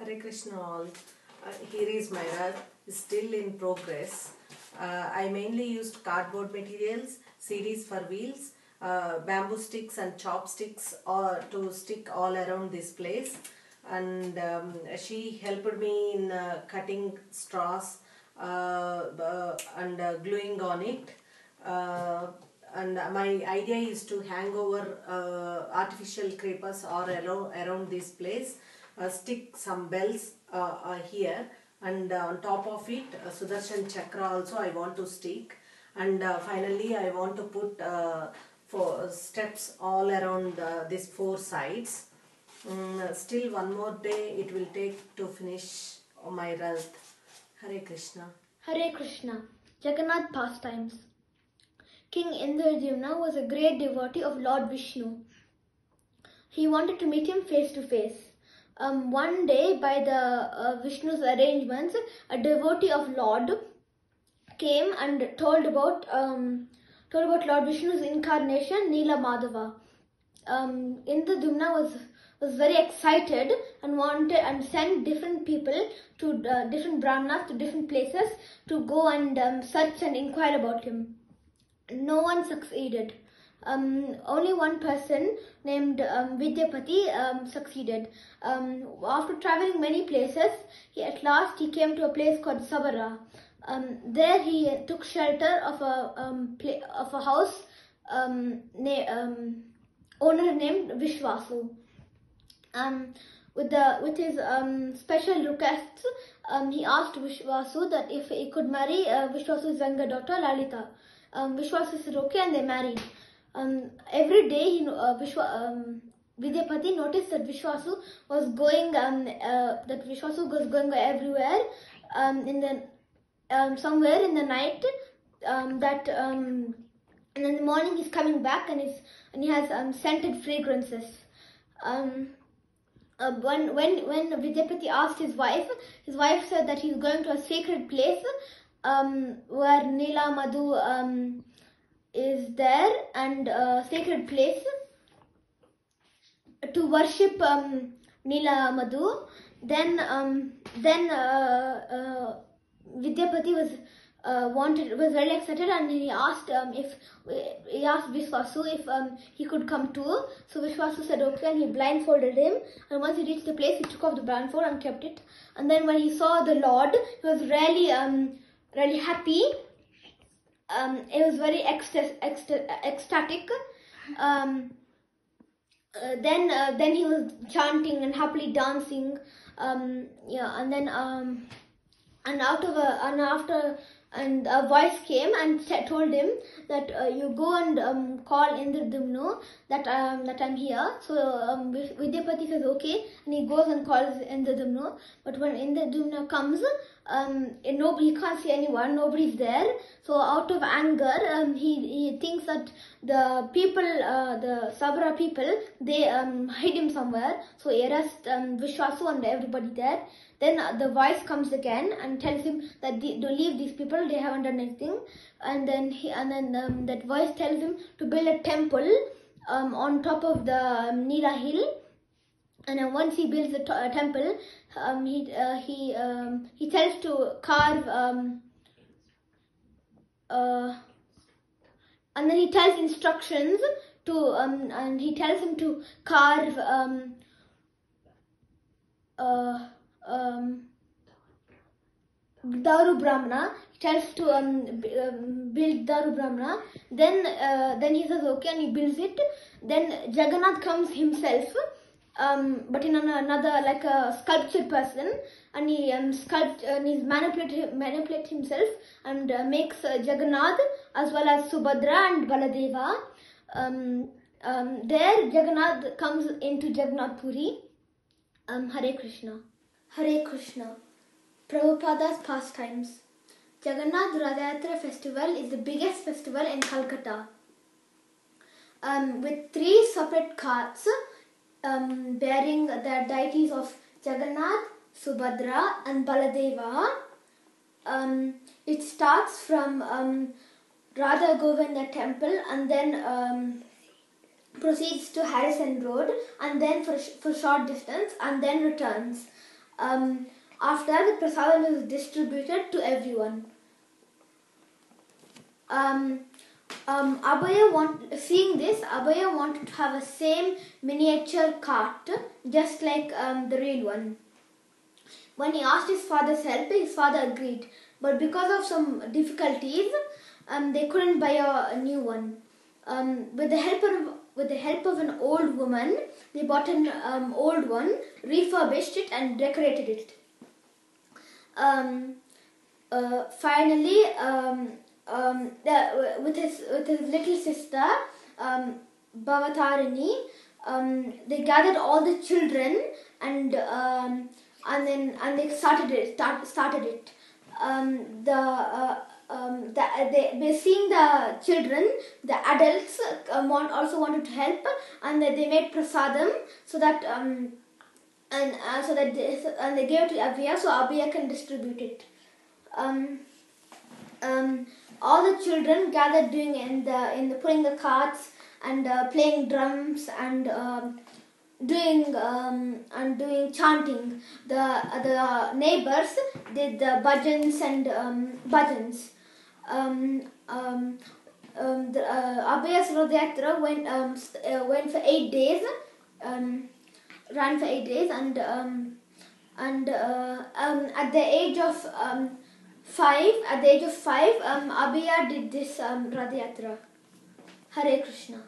Hare Krishna all. Here is my rug, still in progress. I mainly used cardboard materials, CDs for wheels, bamboo sticks and chopsticks to stick all around this place. And she helped me in cutting straws and gluing on it. And my idea is to hang over artificial creepers all around this place, stick some bells here, and on top of it Sudarshan Chakra also I want to stick, and finally I want to put four steps all around these four sides. Still one more day it will take to finish my Rath. Hare Krishna. Hare Krishna. Jagannath pastimes. King Indradyumna was a great devotee of Lord Vishnu. He wanted to meet him face to face. One day, by the Vishnu's arrangements, a devotee of Lord came and told about Lord Vishnu's incarnation, Nila Madhava. Indradyumna was very excited and sent different people to different brahmanas to different places to go and search and inquire about him. No one succeeded. Only one person named Vidyapati succeeded. After traveling many places, at last he came to a place called Sabara. There he took shelter of a house owner named Vishwasu. With his special requests, he asked Vishwasu that if he could marry Vishwasu's younger daughter Lalita. Vishwasu said okay, and they married. Every day, Vidyapati noticed that Vishwasu was going everywhere. Somewhere in the night, and in the morning he's coming back and he has scented fragrances. When Vidyapati asked his wife said that he's going to a sacred place where Nila Madhu is there, and a sacred place to worship Nila Madhu. Then Vidyapati was very excited, and he asked Vishwasu if he could come too. So Vishwasu said okay, and he blindfolded him. And once he reached the place, he took off the blindfold and kept it. And then when he saw the Lord, he was really happy. It was very ecstatic. Then he was chanting and happily dancing. And a voice came and told him that you go and call Indradyumna that I'm here. So Vidyapati says okay, and he goes and calls Indradyumna. But when Indradyumna comes, he can't see anyone, nobody's there. So out of anger, he thinks that the people, the Sabra people, they hid him somewhere. So he arrests Vishwasu and everybody there. Then the voice comes again and tells him that don't leave these people, they haven't done anything. And then that voice tells him to build a temple on top of the Nila hill. And then once he builds a temple, he tells to carve and then he tells instructions to and he tells him to carve Daru Brahmana. He tells to build Daru Brahmana. Then he says okay, and he builds it. Then Jagannath comes himself, but in another like a sculptured person, and he manipulate himself and makes Jagannath as well as Subhadra and Baladeva. There Jagannath comes into Jagannath Puri. Hare Krishna. Hare Krishna. Prabhupada's pastimes. Jagannath Radha festival is the biggest festival in Calcutta. With 3 separate carts bearing the deities of Jagannath, Subhadra and Baladeva. It starts from Radha Govinda temple and then proceeds to Harrison Road and then for short distance and then returns. After that, the prasadam is distributed to everyone. Seeing this, Abhaya wanted to have a same miniature cart, just like the real one. When he asked his father's help, his father agreed. But because of some difficulties, they couldn't buy a new one. With the help of an old woman, they bought an old one, refurbished it, and decorated it. Finally, with his little sister, Bhavatarini, they gathered all the children and they started it. Seeing the children, the adults also wanted to help, and they made prasadam so that they gave it to Abhaya so Abhaya can distribute it. All the children gathered pulling the carts and playing drums and doing chanting. The neighbors did the bhajans and bhajans. Abhaya's Rath Yatra went for 8 days, ran for 8 days, and at the age of 5, Abhaya did this Rath Yatra. Hare Krishna.